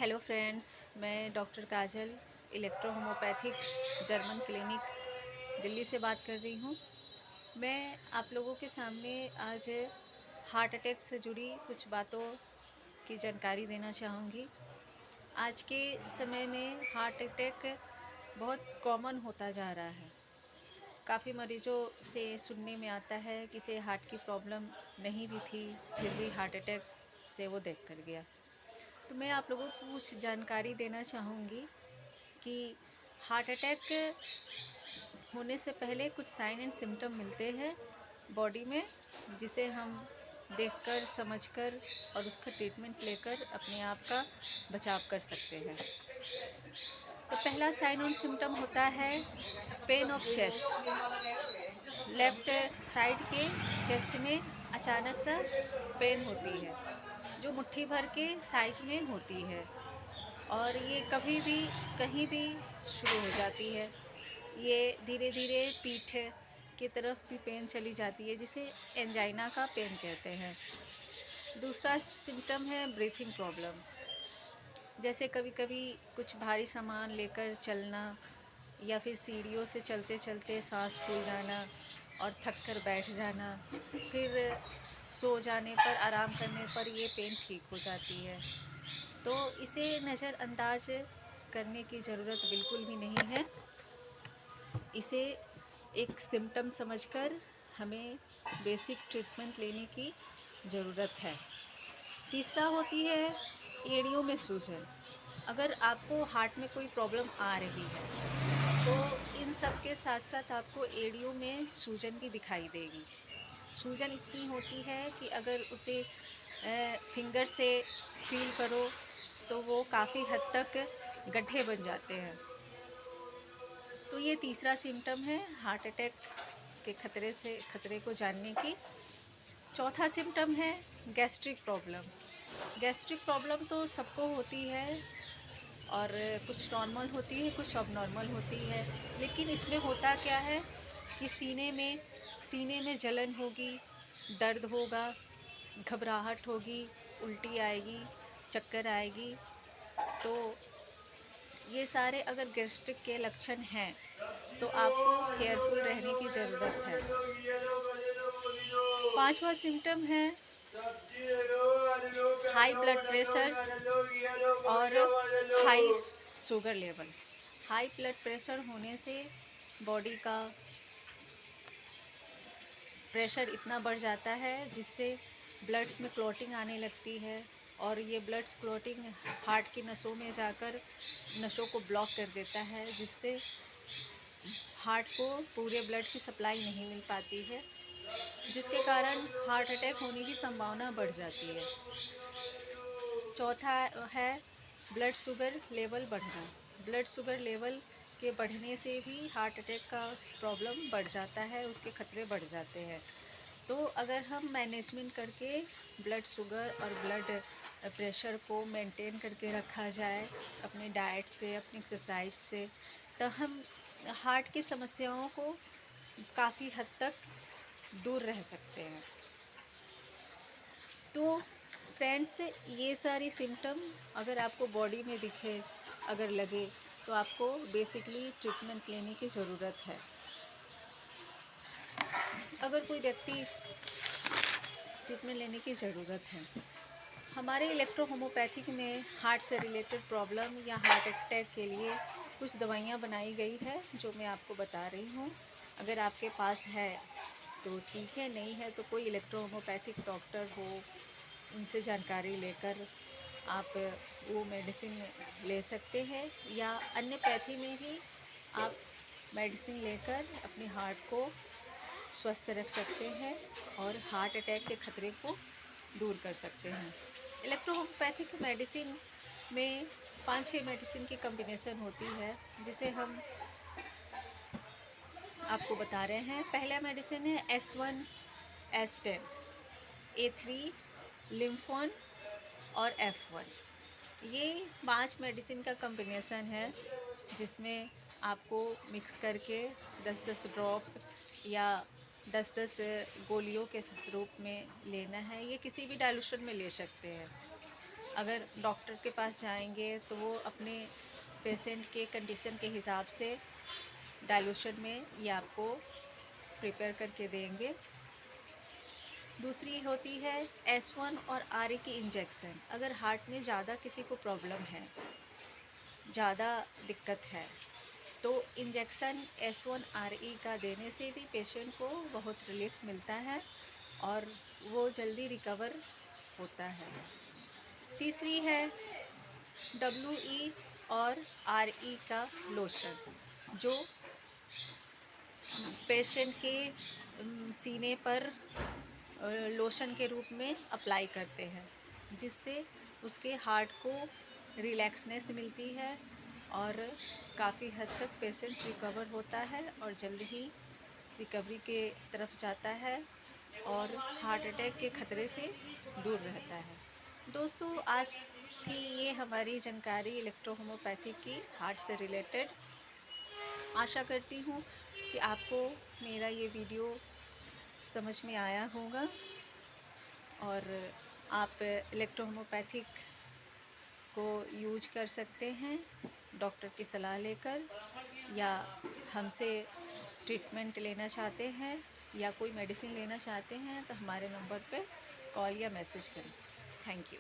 Hello friends, मैं doctor Kajal electro homoeopathic German clinic Delhi से बात कर रही हूँ। मैं आप लोगों के सामने आज हार्ट अटैक से जुड़ी कुछ बातों की जानकारी देना चाहूँगी। आज के समय में हार्ट अटैक बहुत कॉमन होता जा रहा है। काफ़ी मरीजों से सुनने में आता है कि से हार्ट की प्रॉब्लम नहीं भी थी, फिर भी हार्ट अटैक से वो देख कर गया। तो मैं आप लोगों को कुछ जानकारी देना चाहूँगी कि हार्ट अटैक होने से पहले कुछ साइन एंड सिम्टम मिलते हैं बॉडी में, जिसे हम देखकर समझकर और उसका ट्रीटमेंट लेकर अपने आप का बचाव कर सकते हैं। तो पहला साइन एंड सिम्टम होता है pain of chest. Left side के चेस्ट में अचानक सा पेन होती है, जो मुट्ठी भर के साइज में होती है और ये कभी भी कहीं भी शुरू हो जाती है। ये धीरे धीरे पीठ की तरफ भी पेन चली जाती है, जिसे एंजाइना का पेन कहते हैं। दूसरा सिम्टम है ब्रीथिंग प्रॉब्लम। जैसे कभी कभी कुछ भारी सामान लेकर चलना या फिर सीढ़ियों से चलते चलते सांस फूल जाना और थक कर बैठ जाना, फिर सो जाने पर, आराम करने पर ये पेन ठीक हो जाती है। तो इसे नज़रअंदाज करने की ज़रूरत बिल्कुल भी नहीं है। इसे एक सिम्टम समझकर हमें बेसिक ट्रीटमेंट लेने की ज़रूरत है। तीसरा होती है एड़ियों में सूजन। अगर आपको हार्ट में कोई प्रॉब्लम आ रही है तो इन सब के साथ साथ आपको एड़ियों में सूजन भी दिखाई देगी। सूजन इतनी होती है कि अगर उसे फिंगर से फील करो तो वो काफ़ी हद तक गड्ढे बन जाते हैं। तो ये तीसरा सिम्टम है हार्ट अटैक के खतरे को जानने की। चौथा सिम्टम है गैस्ट्रिक प्रॉब्लम। गैस्ट्रिक प्रॉब्लम तो सबको होती है और कुछ नॉर्मल होती है, कुछ अबनॉर्मल होती है। लेकिन इसमें होता क्या है कि सीने में जलन होगी, दर्द होगा, घबराहट होगी, उल्टी आएगी, चक्कर आएगी। तो ये सारे अगर गैस्ट्रिक के लक्षण हैं तो आपको केयरफुल रहने की ज़रूरत है। पांचवा सिम्टम है हाई ब्लड प्रेशर और high sugar level. High blood pressure होने से बॉडी का प्रेशर इतना बढ़ जाता है जिससे ब्लड्स में क्लॉटिंग आने लगती है और ये ब्लड्स क्लॉटिंग हार्ट की नसों में जाकर नसों को ब्लॉक कर देता है, जिससे हार्ट को पूरे ब्लड की सप्लाई नहीं मिल पाती है, जिसके कारण हार्ट अटैक होने की संभावना बढ़ जाती है। चौथा है ब्लड शुगर लेवल बढ़ना। ब्लड शुगर लेवल के बढ़ने से भी हार्ट अटैक का प्रॉब्लम बढ़ जाता है, उसके खतरे बढ़ जाते हैं। तो अगर हम मैनेजमेंट करके ब्लड शुगर और ब्लड प्रेशर को मेंटेन करके रखा जाए अपने डाइट से, अपनी एक्सरसाइज से, तो हम हार्ट की समस्याओं को काफ़ी हद तक दूर रह सकते हैं। तो फ्रेंड्स, ये सारी सिम्टम अगर आपको बॉडी में दिखे, अगर लगे, तो आपको बेसिकली ट्रीटमेंट लेने की ज़रूरत है। अगर कोई व्यक्ति ट्रीटमेंट लेने की ज़रूरत है, हमारे इलेक्ट्रो होम्योपैथिक में हार्ट से रिलेटेड प्रॉब्लम या हार्ट अटैक के लिए कुछ दवाइयाँ बनाई गई है, जो मैं आपको बता रही हूँ। अगर आपके पास है तो ठीक है, नहीं है तो कोई इलेक्ट्रो होम्योपैथिक डॉक्टर हो, उनसे जानकारी लेकर आप वो मेडिसिन ले सकते हैं, या अन्य पैथी में भी आप मेडिसिन लेकर अपने हार्ट को स्वस्थ रख सकते हैं और हार्ट अटैक के खतरे को दूर कर सकते हैं। इलेक्ट्रो होम्योपैथिक मेडिसिन में 5-6 मेडिसिन की कम्बिनेशन होती है, जिसे हम आपको बता रहे हैं। पहला मेडिसिन है S1, S10, A3, लिम्फोन और F1। ये 5 मेडिसिन का कम्बिनेशन है, जिसमें आपको मिक्स करके 10-10 ड्रॉप या 10-10 गोलियों के रूप में लेना है। ये किसी भी डाइल्यूशन में ले सकते हैं। अगर डॉक्टर के पास जाएंगे तो वो अपने पेशेंट के कंडीशन के हिसाब से डाइल्यूशन में ये आपको प्रिपेयर करके देंगे। दूसरी होती है S1 और RE की इंजेक्शन। अगर हार्ट में ज़्यादा किसी को प्रॉब्लम है, ज़्यादा दिक्कत है, तो इंजेक्शन S1 RE का देने से भी पेशेंट को बहुत रिलीफ मिलता है और वो जल्दी रिकवर होता है। तीसरी है WE और RE का लोशन, जो पेशेंट के सीने पर लोशन के रूप में अप्लाई करते हैं, जिससे उसके हार्ट को रिलैक्सनेस मिलती है और काफ़ी हद तक पेशेंट रिकवर होता है और जल्द ही रिकवरी के तरफ जाता है और हार्ट अटैक के ख़तरे से दूर रहता है। दोस्तों, आज थी ये हमारी जानकारी इलेक्ट्रो होम्योपैथी की हार्ट से रिलेटेड। आशा करती हूँ कि आपको मेरा ये वीडियो समझ में आया होगा और आप इलेक्ट्रो होम्योपैथिक को यूज कर सकते हैं डॉक्टर की सलाह लेकर, या हमसे ट्रीटमेंट लेना चाहते हैं या कोई मेडिसिन लेना चाहते हैं तो हमारे नंबर पे कॉल या मैसेज करें। Thank you.